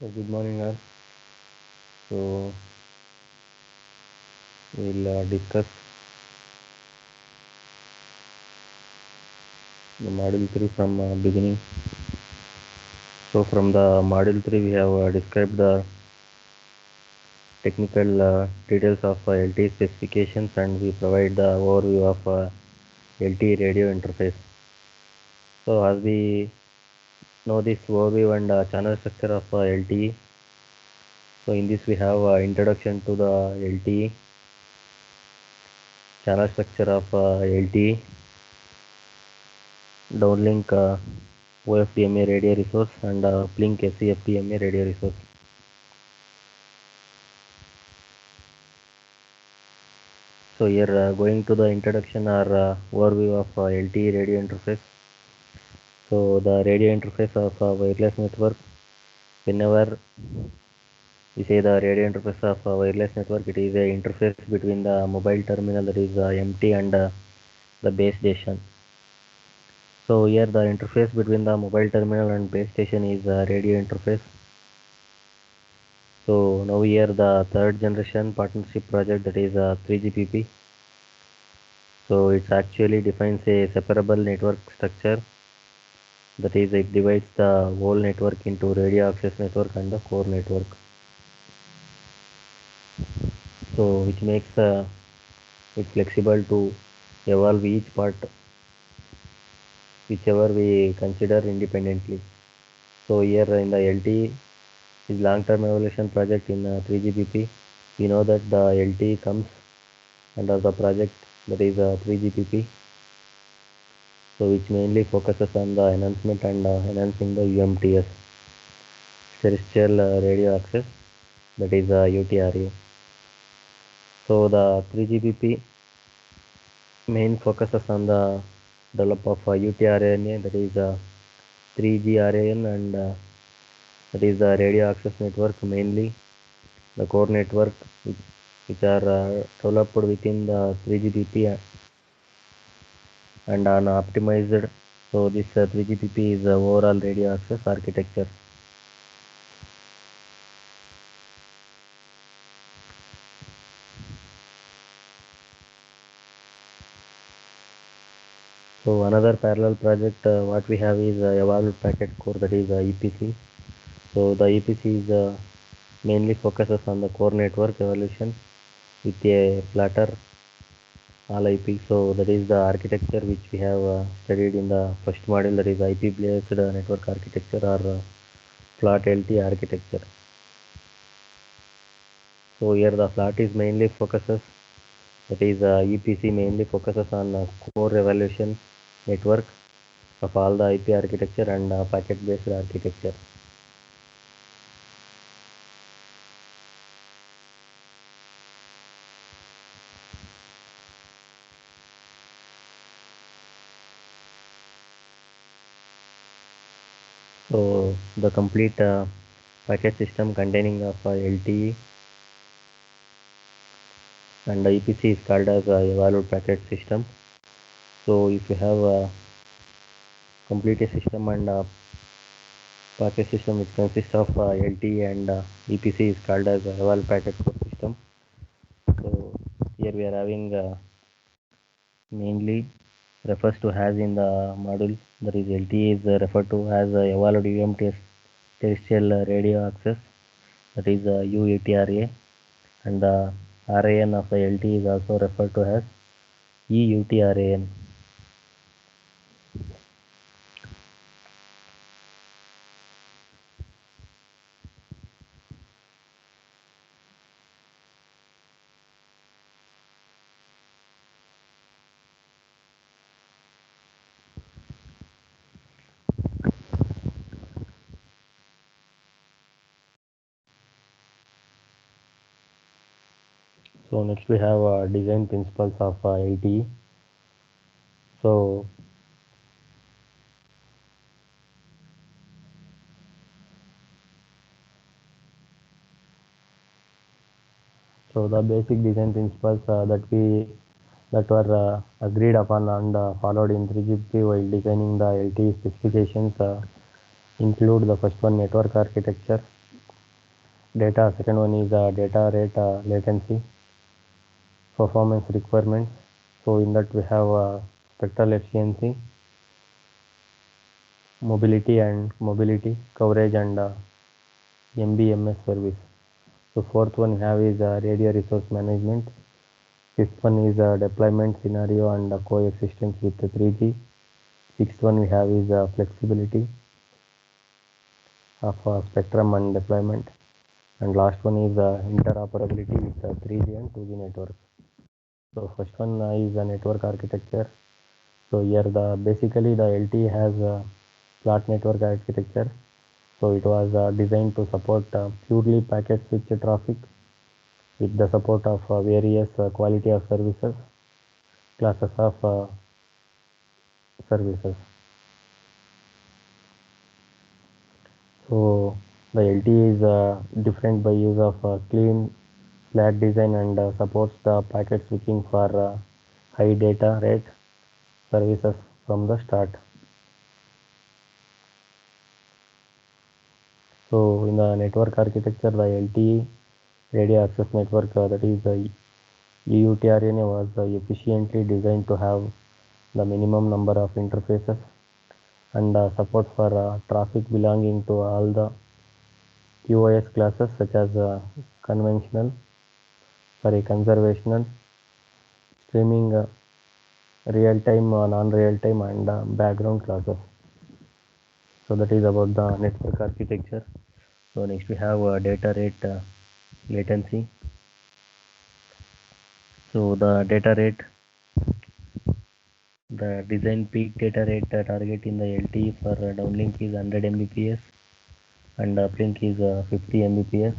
Good morning, all. So we'll discuss the module 3 from beginning. So from the module 3, we have described the technical details of LTE specifications, and we provide the overview of LTE radio interface. So as we know this overview and channel structure of LTE, so in this we have introduction to the LTE, channel structure of LTE, downlink OFDMA radio resource, and uplink SCFDMA radio resource. So here going to the introduction or overview of LTE radio interface. So the radio interface of a wireless network, whenever we say the radio interface of a wireless network, it is a interface between the mobile terminal, that is MT, and the base station. So here the interface between the mobile terminal and base station is radio interface. So now here the third generation partnership project, that is 3GPP. So it actually defines a separable network structure, that is it divides the whole network into radio access network and the core network. So which makes it flexible to evolve each part whichever we consider independently. So here in the LTE is long-term evolution project in 3GPP. We know that the LTE comes under the project, that is 3GPP. So which mainly focuses on the enhancement and enhancing the UMTS, terrestrial radio access, that is UTRA. So the 3GPP main focuses on the develop of UTRAN, that is 3GRAN, and that is the radio access network, mainly the core network, which are developed within the 3GPP and are optimized. So this 3GPP is the overall radio access architecture. So another parallel project what we have is Evolved Packet Core, that is EPC. So the EPC is mainly focuses on the core network evolution with a flatter all IP. So that is the architecture which we have studied in the first module, that is IP based network architecture or flat LT architecture. So here the flat is mainly focuses, that is EPC mainly focuses on core evaluation network of all the IP architecture and packet based architecture. So the complete packet system containing of LTE and EPC is called as evaluate packet system. So if you have complete a system and packet system which consists of LTE and EPC is called as eval packet core system. So here we are having mainly refers to as in the module, that is LTE is referred to as evolved UMTS, terrestrial radio access, that is UTRA, and the RAN of the LTE is also referred to as EUTRAN. So next we have design principles of LTE. So the basic design principles that were agreed upon and followed in 3GPP while designing the LTE specifications include the first one, network architecture. data. Second one is data rate latency performance requirements. So in that we have spectral efficiency, mobility coverage, and MBMS service. So fourth one we have is radio resource management. Fifth one is deployment scenario and coexistence with the 3G. Sixth one we have is flexibility of spectrum and deployment. And last one is interoperability with 3G and 2G networks. So first one is the network architecture. So here basically the LTE has a flat network architecture. So it was designed to support purely packet switch traffic with the support of various quality of services, classes of services. So the LTE is different by use of clean flat design and supports the packet switching for high data rate services from the start. So in the network architecture, the LTE radio access network, that is the EUTRNA, was efficiently designed to have the minimum number of interfaces and support for traffic belonging to all the QoS classes such as conservational, streaming, real time, non-real time, and background classes. So that is about the network architecture. So next we have data rate latency. So the design peak data rate target in the LTE for downlink is 100 Mbps and uplink is 50 Mbps.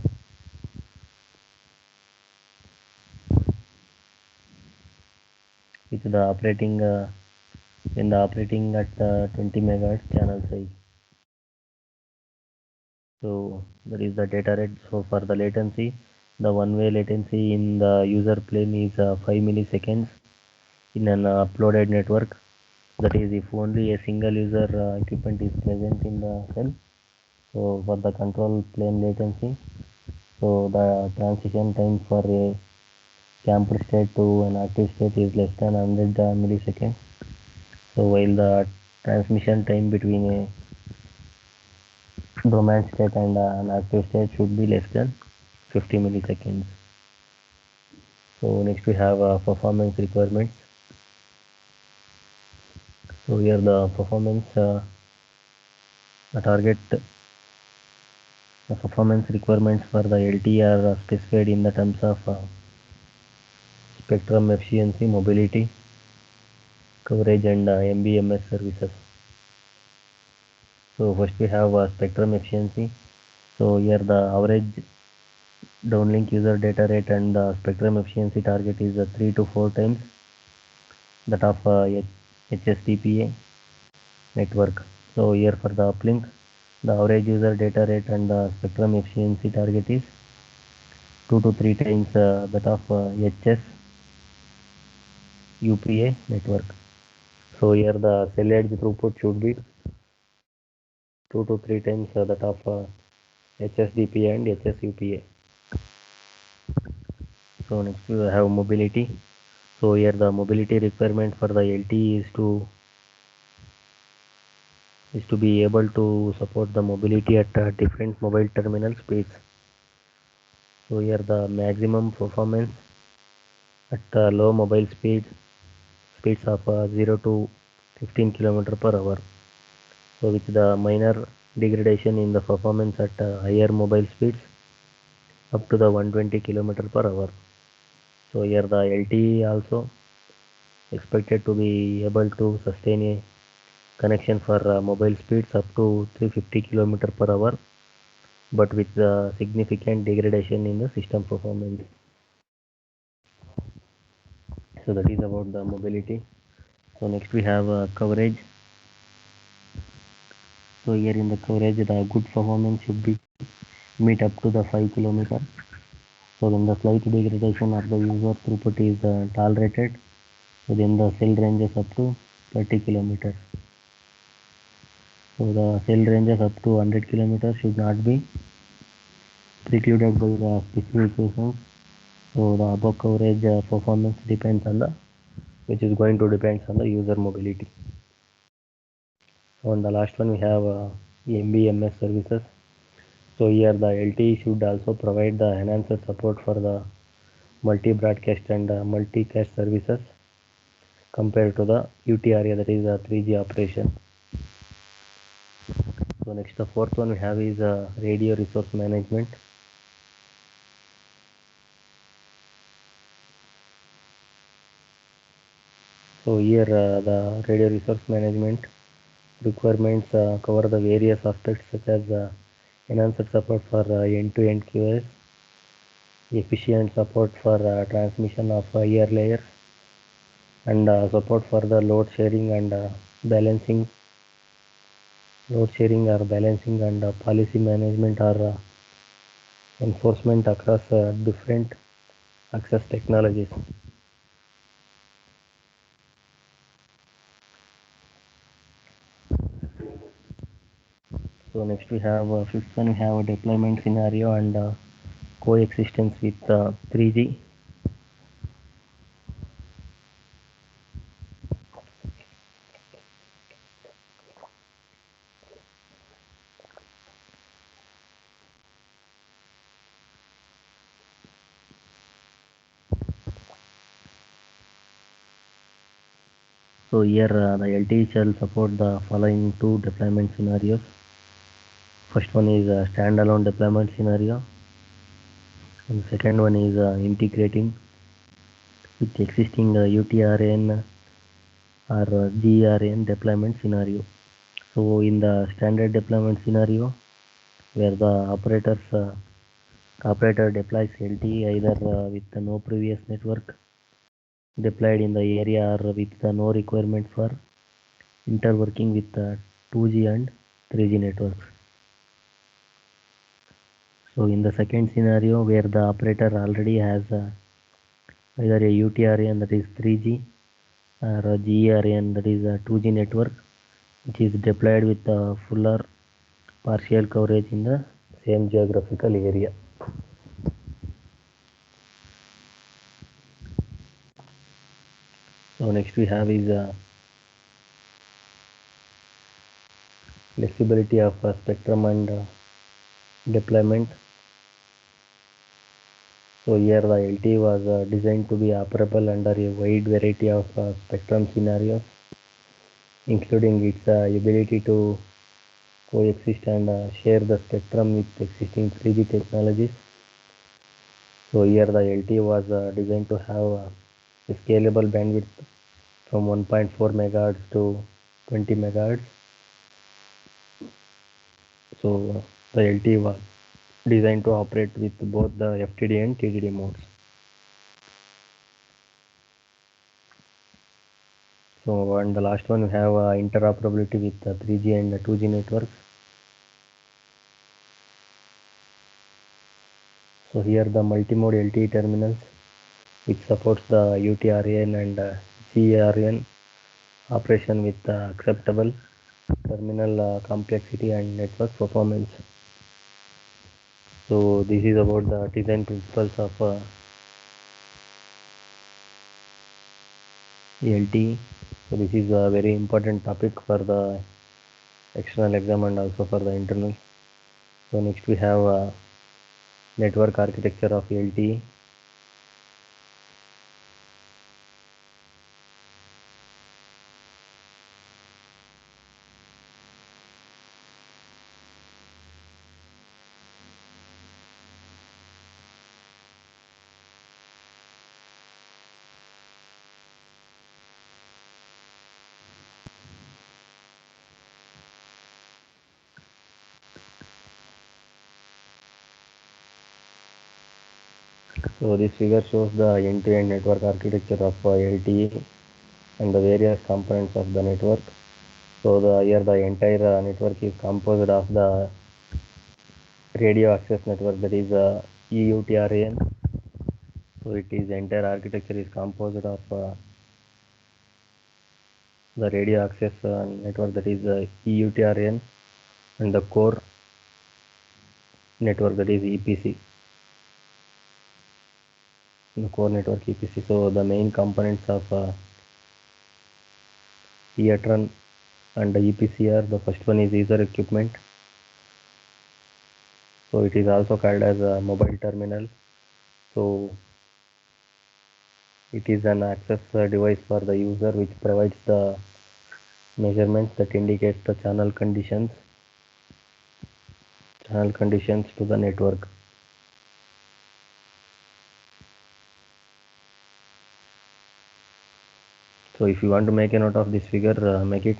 With the operating at 20 megahertz channel size. So that is the data rate. So for the latency, the one-way latency in the user plane is 5 milliseconds in an uploaded network. That is if only a single user equipment is present in the cell. So for the control plane latency, so the transition time for a camped state to an active state is less than 100 milliseconds. So while the transmission time between a dormant state and an active state should be less than 50 milliseconds. So next we have performance requirements. So here the performance target performance requirements for the LTE are specified in the terms of spectrum efficiency, mobility, coverage, and MBMS services. So first we have spectrum efficiency. So here the average downlink user data rate and the spectrum efficiency target is 3 to 4 times that of HSDPA network. So here for the uplink, the average user data rate and the spectrum efficiency target is 2 to 3 times that of HSUPA network. So here the cell edge throughput should be 2 to 3 times that of HSDPA and HSUPA. So next we have mobility. So here the mobility requirement for the LTE is to be able to support the mobility at different mobile terminal speeds. So here the maximum performance at low mobile speeds of 0 to 15 km per hour. So with the minor degradation in the performance at higher mobile speeds up to the 120 km per hour. So here the LTE also expected to be able to sustain a connection for mobile speeds up to 350 km per hour, but with the significant degradation in the system performance. So that is about the mobility. So next we have coverage. So here in the coverage, the good performance should be meet up to the 5 kilometer. So when the slight degradation of the user throughput is tolerated, so then the cell ranges up to 30 kilometers. So the cell ranges up to 100 kilometers should not be precluded by the specifications. So the above coverage performance depends on the which is going to depends on the user mobility. So on the last one we have MBMS services. So here the LTE should also provide the enhanced support for the multi-broadcast and multicast services compared to the UTRA, that is a 3G operation. So next the fourth one we have is radio resource management. So here the radio resource management requirements cover the various aspects such as enhanced support for end-to-end QoS, efficient support for transmission of air layers, and support for the balancing load sharing or balancing and policy management or enforcement across different access technologies. So next we have fifth one we have a deployment scenario and coexistence with 3G. So here the LTE shall support the following two deployment scenarios. First one is a standalone deployment scenario, and the second one is integrating with existing UTRN or GRN deployment scenario. So in the standard deployment scenario, where the operator deploys LTE either with no previous network deployed in the area or with no requirement for interworking with 2G and 3G networks. So in the second scenario where the operator already has either a UTRN that is 3G or a GERN that is a 2G network which is deployed with fuller partial coverage in the same geographical area. So next we have is flexibility of spectrum and deployment. So here the LTE was designed to be operable under a wide variety of spectrum scenarios, including its ability to coexist and share the spectrum with existing 3G technologies. So here the LTE was designed to have a scalable bandwidth from 1.4 megahertz to 20 megahertz. So the LTE was designed to operate with both the FTD and TDD modes. So and the last one we have interoperability with 3G and 2G networks. So here the multi-mode LTE terminals which supports the UTRN and GRN operation with acceptable terminal complexity and network performance. So this is about the design principles of LTE. So this is a very important topic for the external exam and also for the internal. So next we have network architecture of LTE. So this figure shows the end-to-end network architecture of LTE and the various components of the network. So here the entire network is composed of the radio access network, that is EUTRAN. So it is entire architecture is composed of the radio access network, that is EUTRN, and the core network, that is EPC, the core network EPC. So the main components of EATRN and EPC are, the first one is user equipment. So it is also called as a mobile terminal. So it is an access device for the user which provides the measurements that indicate the channel conditions to the network. So if you want to make a note of this figure, make it.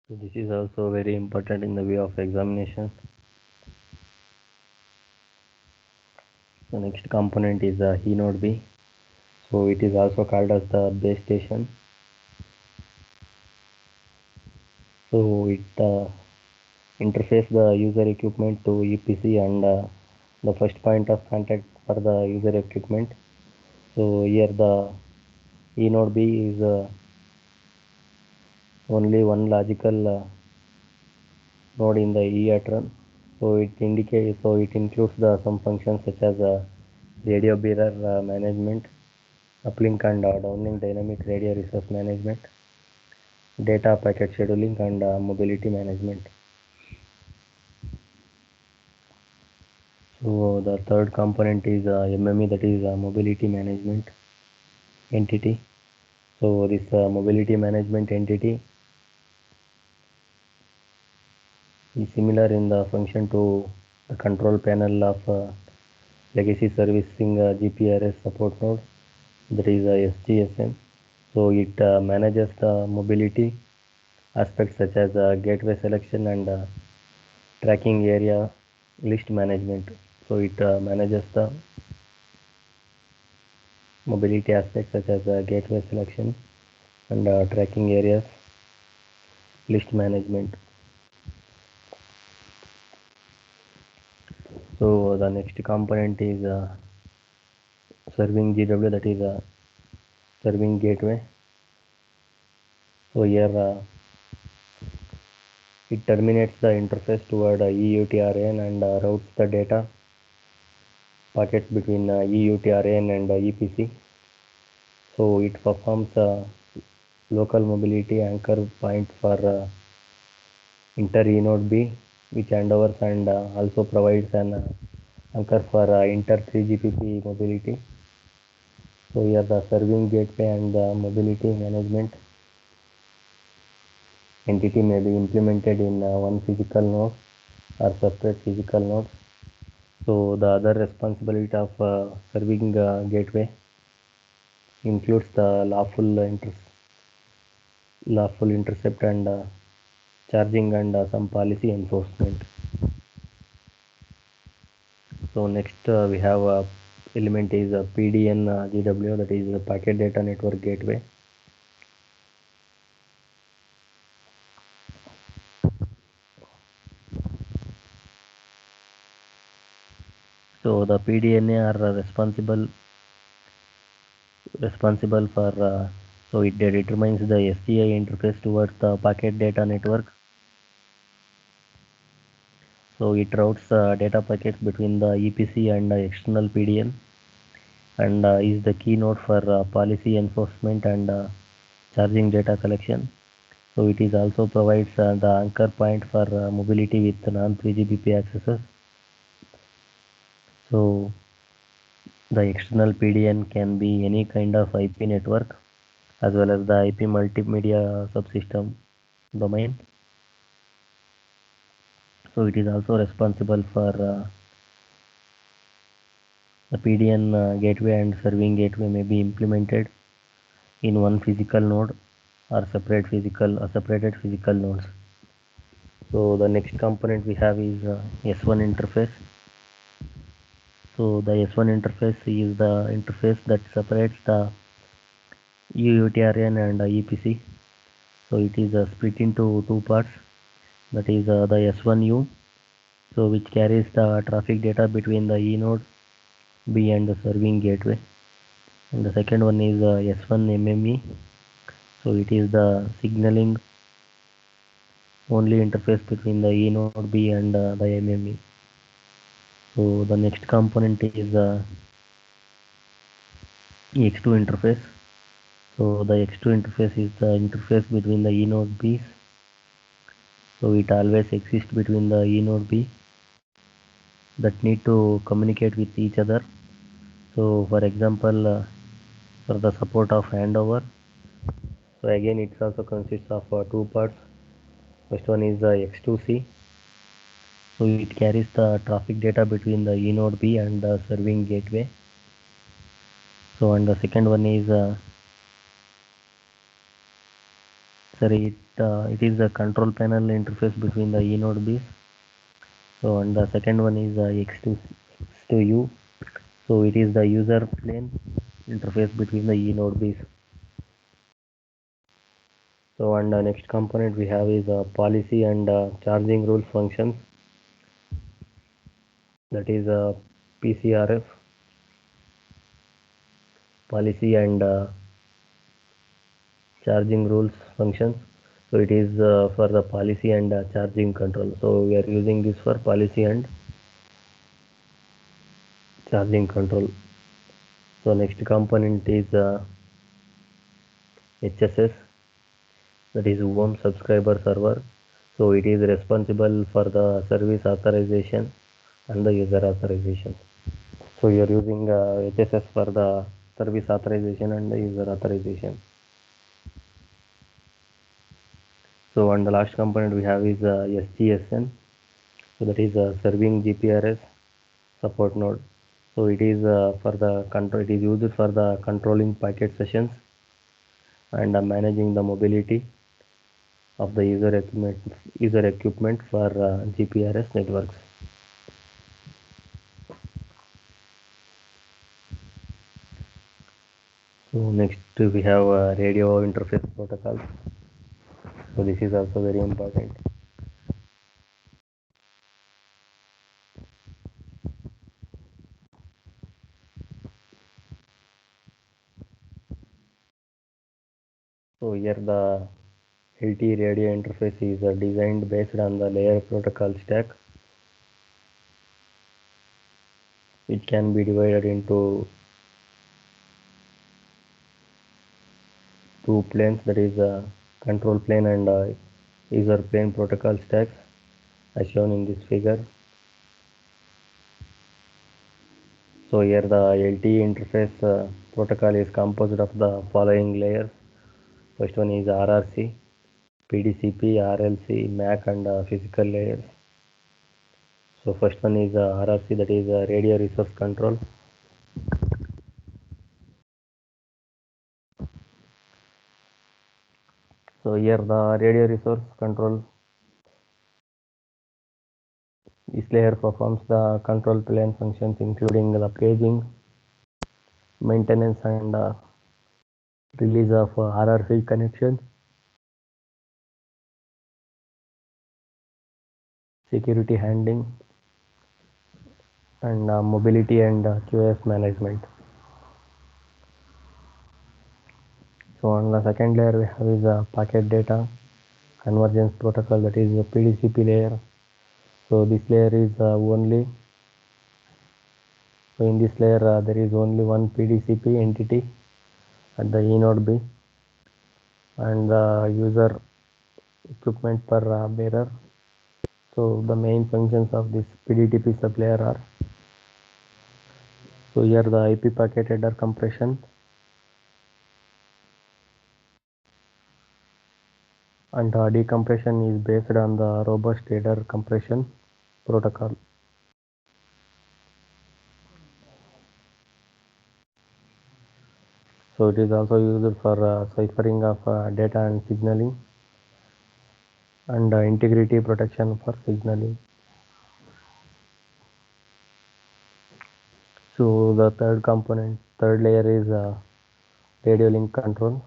So this is also very important in the way of examination. The next component is eNode B. So it is also called as the base station. So it interface the user equipment to EPC and the first point of contact for the user equipment. So here the eNode B is only one logical node in the EATRN. So it includes some functions such as radio bearer management, uplink and downlink dynamic radio resource management, data packet scheduling and mobility management. So the third component is MME, that is mobility management entity. So this mobility management entity is similar in the function to the control panel of legacy servicing GPRS support node, that is SGSM. So it manages the mobility aspects such as gateway selection and tracking area list management. So it manages the mobility aspects such as gateway selection and tracking areas list management. So the next component is serving GW, that is serving gateway. So here it terminates the interface toward EUTRN and routes the data packets between EUTRN and EPC. So it performs local mobility anchor point for inter eNode B, which handovers and also provides an anchor for inter 3GPP mobility. So here the serving gateway and the mobility management entity may be implemented in one physical node or separate physical nodes. So the other responsibility of serving gateway includes the lawful intercept and charging and some policy enforcement. So next we have element is PDN GW, that is the packet data network gateway. So the PDNA are responsible for so it determines the SDI interface towards the packet data network. So it routes data packets between the EPC and external PDN and is the key node for policy enforcement and charging data collection. So it is also provides the anchor point for mobility with non-3GPP accesses. So the external PDN can be any kind of IP network as well as the IP multimedia subsystem domain. So it is also responsible for The PDN gateway and serving gateway may be implemented in one physical node or separated physical nodes. So the next component we have is S1 interface. So the S1 interface is the interface that separates the UUTRN and EPC. So it is split into two parts. That is the S1U, so which carries the traffic data between the E node B and the serving gateway. And the second one is S1 MME. So it is the signaling only interface between the E node B and the MME. So the next component is X2 interface. So the X2 interface is the interface between the E node B's. So it always exists between the E node B that need to communicate with each other. So for example, for the support of handover, so again it also consists of two parts. First one is the X2C. So it carries the traffic data between the E node B and the serving gateway. So and the second one is it is the control panel interface between the E node B's. So and the second one is X2U. So it is the user plane interface between the E node B's. So and the next component we have is policy and charging rules functions. That is PCRF, policy and charging rules functions. So it is for the policy and charging control. So we are using this for policy and charging control. So next component is HSS, that is home subscriber server. So it is responsible for the service authorization and the user authorization. So you are using HSS for the service authorization and the user authorization. So and the last component we have is SGSN. So that is serving GPRS support node. So it is for the control. It is used for the controlling packet sessions and managing the mobility of the user equipment for GPRS networks. So next we have radio interface protocols. So this is also very important. So here the LTE radio interface is designed based on the layer protocol stack. It can be divided into two planes, that is control plane and user plane protocol stacks as shown in this figure. So here the LTE interface protocol is composed of the following layers. First one is RRC, PDCP, RLC, MAC and physical layers. So first one is RRC, that is radio resource control. So here the radio resource control, this layer performs the control plane functions including the paging, maintenance and release of RRC connection, security handling and mobility and QoS management. So on the second layer we have is packet data convergence protocol, that is the PDCP layer. So this layer is only, so in this layer there is only one PDCP entity at the E node B and the user equipment per bearer. So the main functions of this PDTP sublayer are, so here the IP packet header compression and decompression is based on the robust header compression protocol. So it is also used for ciphering of data and signaling and integrity protection for signaling. So the third layer is radio link control.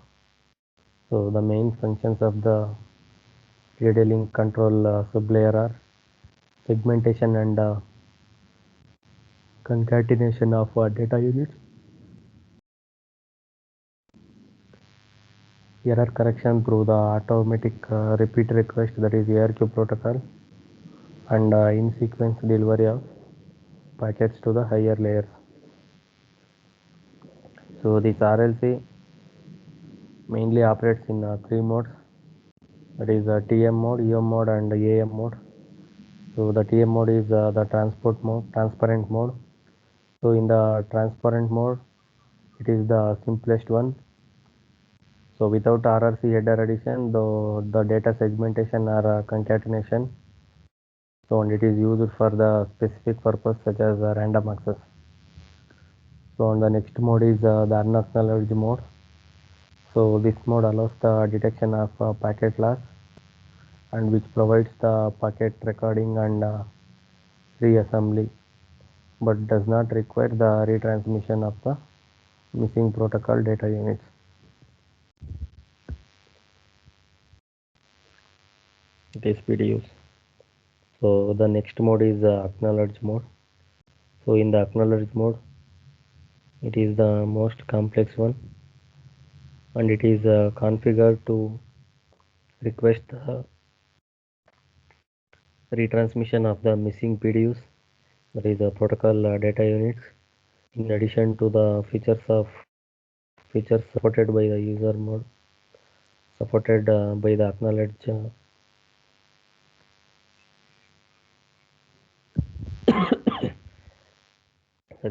So the main functions of the radio link control sublayer are segmentation and concatenation of data units, error correction through the automatic repeat request, that is ARQ protocol, and in sequence delivery of packets to the higher layers. So this RLC mainly operates in three modes, that is TM mode, EM mode, and AM mode. So the TM mode is the transparent mode. So in the transparent mode, it is the simplest one. So without RRC header addition, the data segmentation or concatenation. So and it is used for the specific purpose such as random access. So on the next mode is the unacknowledged mode. So this mode allows the detection of packet loss and which provides the packet recording and reassembly, but does not require the retransmission of the missing protocol data units. It is PDUs. So the next mode is acknowledge mode. So in the acknowledge mode, it is the most complex one, and it is configured to request the retransmission of the missing PDUs, that is the protocol data units, in addition to the features supported by the user mode, supported by the acknowledge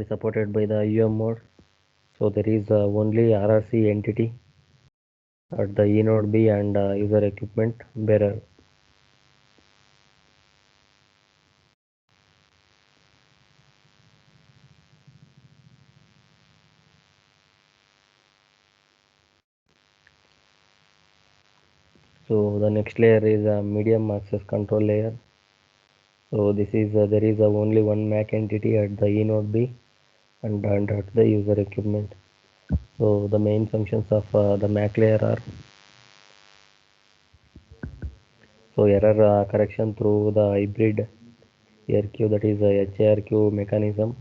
supported by the UM mode. So there is only RRC entity at the eNode B and user equipment bearer. So the next layer is a medium access control layer. So this is there is only one MAC entity at the eNode B and at the user equipment. So the main functions of the MAC layer are so error correction through the hybrid ARQ, that is HARQ mechanism.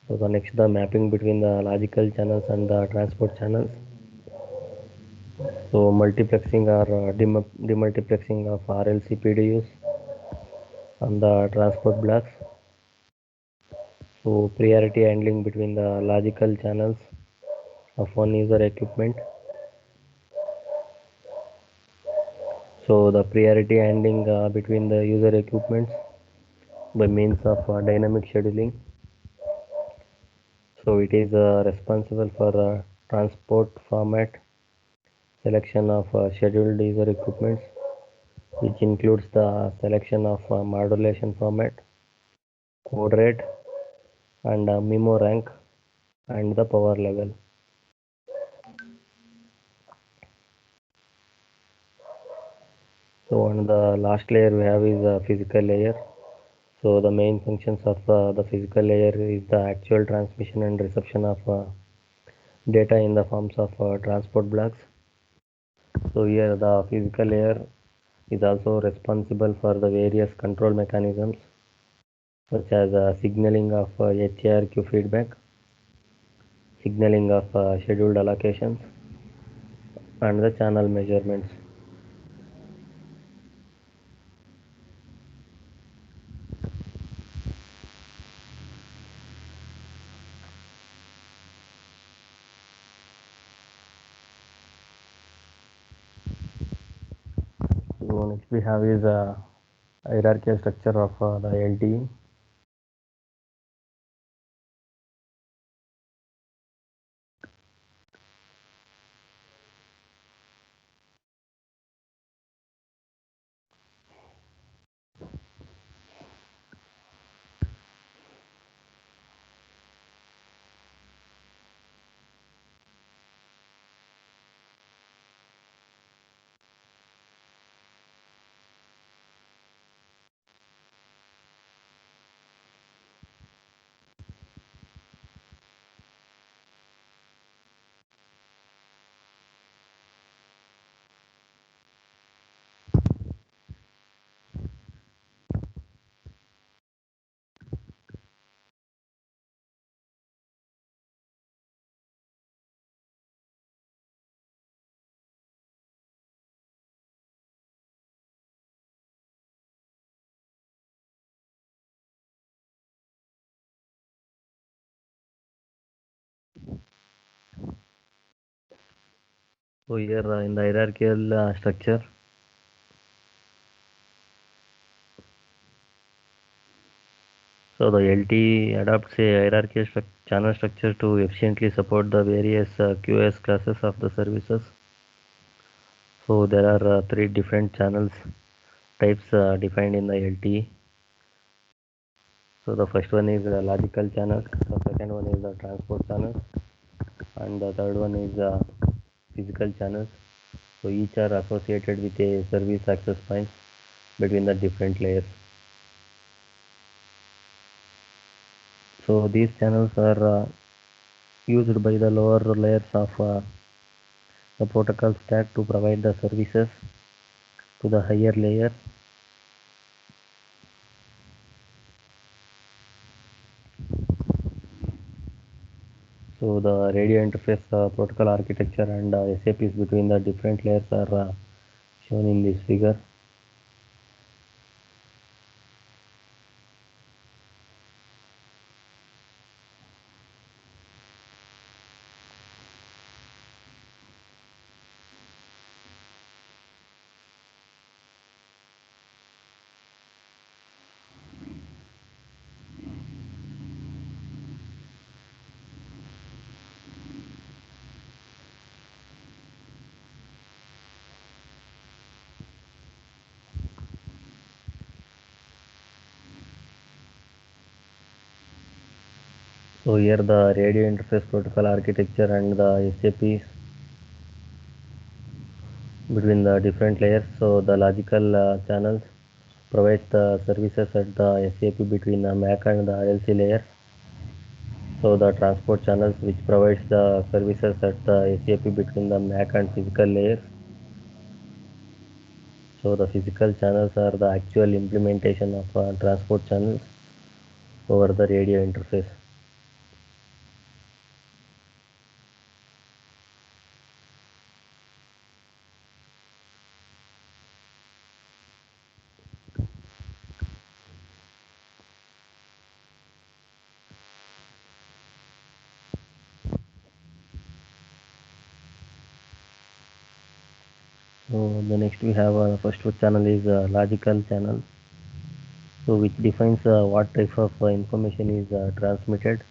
So the next the mapping between the logical channels and the transport channels. So multiplexing or demultiplexing of RLC PDUs on the transport blocks. So priority handling between the logical channels of one user equipment. So the priority handling between the user equipments by means of dynamic scheduling. So it is responsible for transport format selection of scheduled user equipments, which includes the selection of modulation format, code rate, and memo rank, and the power level. So on the last layer we have is a physical layer. So the main functions of the physical layer is the actual transmission and reception of data in the forms of transport blocks. So here the physical layer is also responsible for the various control mechanisms such as signaling of HARQ feedback, signaling of scheduled allocations, and the channel measurements. So next we have is a hierarchical structure of the LTE. So here in the hierarchical structure, so the LT adopts a hierarchical channel structure to efficiently support the various QoS classes of the services. So there are three different channels types defined in the LTE. So the first one is the logical channel, the second one is the transport channel, and the third one is physical channels. So each are associated with a service access points between the different layers. So these channels are used by the lower layers of the protocol stack to provide the services to the higher layer. So the radio interface protocol architecture and SAPs between the different layers are shown in this figure. So here the radio interface protocol architecture and the SAPs between the different layers. So the logical channels provides the services at the SAP between the MAC and the RLC layer. So the transport channels which provides the services at the SAP between the MAC and physical layers. So the physical channels are the actual implementation of transport channels over the radio interface. So the next we have first channel is logical channel. So which defines what type of information is transmitted.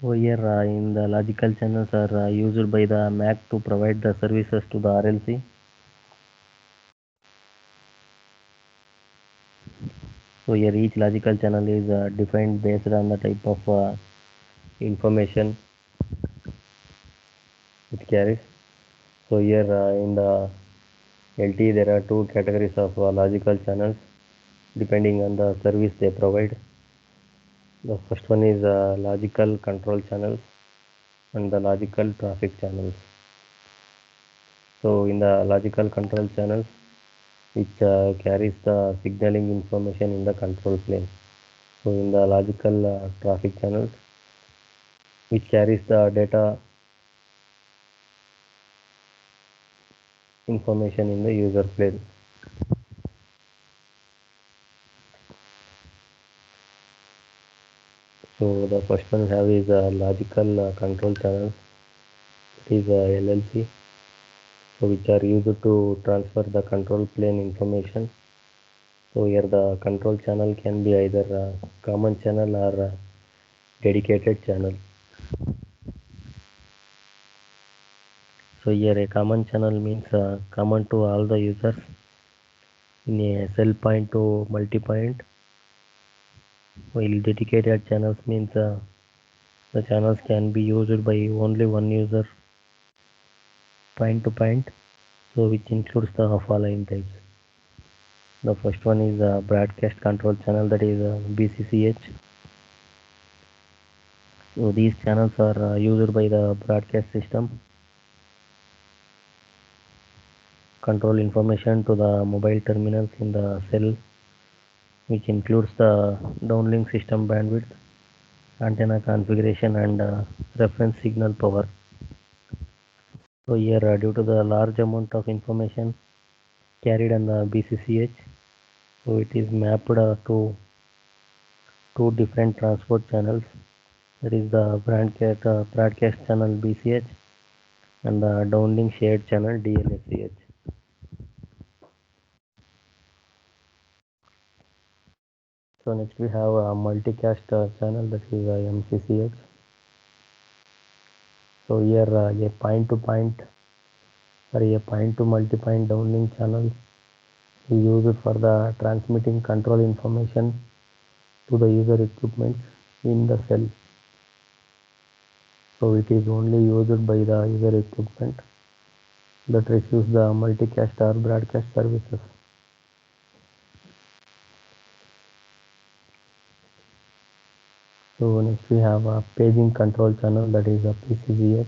So here in the logical channels are used by the MAC to provide the services to the RLC. So here each logical channel is defined based on the type of information it carries. So here in the LTE there are two categories of logical channels depending on the service they provide. The first one is logical control channels and the logical traffic channels. So in the logical control channels which carries the signaling information in the control plane. So in the logical traffic channels which carries the data information in the user plane. So the first one we have is logical control channels. It is LLC. So which are used to transfer the control plane information. So here the control channel can be either a common channel or a dedicated channel. So here a common channel means common to all the users in a cell point to multi-point, while dedicated channels means the channels can be used by only one user point to point, so which includes the following types. The first one is a broadcast control channel, that is BCCH. So these channels are used by the broadcast system control information to the mobile terminals in the cell, which includes the downlink system bandwidth, antenna configuration, and reference signal power. So here, due to the large amount of information carried on the BCCH, so it is mapped to two different transport channels. That is the broadcast channel BCH and the downlink shared channel DLSCH. So next we have a multicast channel, that is MCCH. So here a point to point or a point to multi-point downlink channel is used for the transmitting control information to the user equipment in the cell. So it is only used by the user equipment that receives the multicast or broadcast services. So next we have a paging control channel, that is a PCGH.